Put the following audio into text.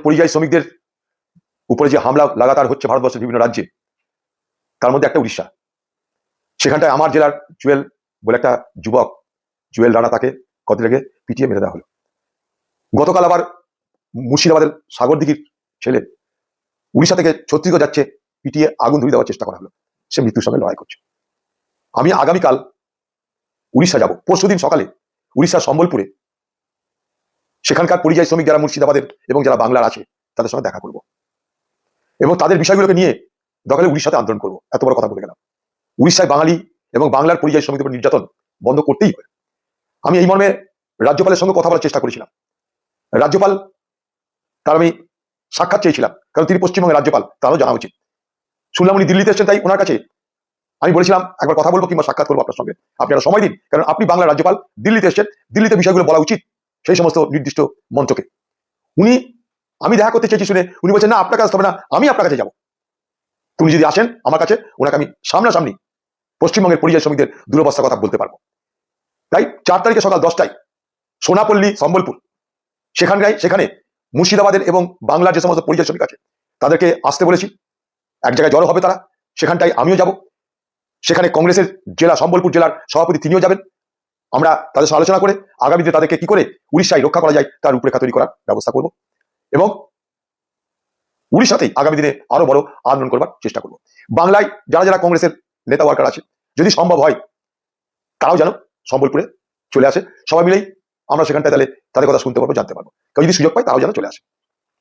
পরিযায়ী শ্রমিকদের উপরে যে হামলা লাগাতার হচ্ছে ভারতবর্ষের বিভিন্ন রাজ্যে, তার মধ্যে একটা উড়িষ্যা। সেখানটায় আমার জেলার জুয়েল বলে একটা যুবক, জুয়েল রানা, তাকে কত লেগে পিটিয়ে মেরে দেওয়া হলো। গতকাল আবার মুর্শিদাবাদের সাগরদিঘির ছেলে উড়িষ্যা থেকে ছত্তিশগড় যাচ্ছে, পিটিয়ে আগুন ধরিয়ে দেওয়ার চেষ্টা করা হলো। সে মৃত্যুর সঙ্গে লড়াই করছে। আমি আগামীকাল উড়িষ্যা যাব, পরশুদিন সকালে উড়িষ্যার সম্বলপুরে সেখানকার পরিযায়ী শ্রমিক যারা মুর্শিদাবাদের এবং যারা বাংলার আছে তাদের সঙ্গে দেখা করব এবং তাদের বিষয়গুলোকে নিয়ে দরকারে উড়িষ্যাতে আন্দোলন করবো। এত বড় কথা বলে গেলাম। উড়িষ্যায় বাঙালি এবং বাংলার পরিযায়ী শ্রমিকদের উপর নির্যাতন বন্ধ করতেই হবে। আমি এই মর্মে রাজ্যপালের সঙ্গে কথা বলার চেষ্টা করেছিলাম। রাজ্যপাল, তার আমি সাক্ষাৎ চেয়েছিলাম, কারণ তিনি পশ্চিমবঙ্গের রাজ্যপাল, তারও জানা উচিত। শুনলাম উনি দিল্লিতে এসেছেন, তাই ওনার কাছে আমি বলেছিলাম একবার কথা বলবো কিংবা সাক্ষাৎ করবো আপনার সঙ্গে, আপনারা সময় দিন, কারণ আপনি বাংলার রাজ্যপাল, দিল্লিতে এসেছেন, দিল্লিতে বিষয়গুলো বলা উচিত সেই সমস্ত নির্দিষ্ট মঞ্চকে। উনি, আমি দেখা করতে চেয়েছি শুনে উনি বলছেন না, আপনার কাছে হবে না, আমি আপনার কাছে যাবো। তুমি যদি আসেন আমার কাছে, ওনাকে আমি সামনাসামনি পশ্চিমবঙ্গের পরিযায়ী শ্রমিকদের দুরবস্থার কথা বলতে পারবো। তাই 4 তারিখে সকাল 10টায় সোনাপল্লী সম্বলপুর, সেখানে মুর্শিদাবাদের এবং বাংলার যে সমস্ত পরিযায়ী শ্রমিক আছে তাদেরকে আসতে বলেছি। এক জায়গায় জড়ো হবে তারা, সেখানটায় আমিও যাব। সেখানে কংগ্রেসের জেলা, সম্বলপুর জেলার সভাপতি তিনিও যাবেন। আমরা তাদের সাথে আলোচনা করে আগামী দিনে তাদেরকে কি করে উড়িষ্যায় রক্ষা করা যায় তার রূপরেখা তৈরি করার ব্যবস্থা করব এবং উড়িষ্যাতেই আগামী দিনে আরো বড় আন্দোলন করবার চেষ্টা করব। বাংলায় যারা যারা কংগ্রেসের নেতা ওয়ার্কার আছে, যদি সম্ভব হয় তারাও যেন সম্বলপুরে চলে আসে। সবাই মিলেই আমরা সেখানটায় তাহলে তাদের কথা শুনতে পারবো, জানতে পারবো। কেউ যদি সুযোগ পায় তারাও যেন চলে আসে।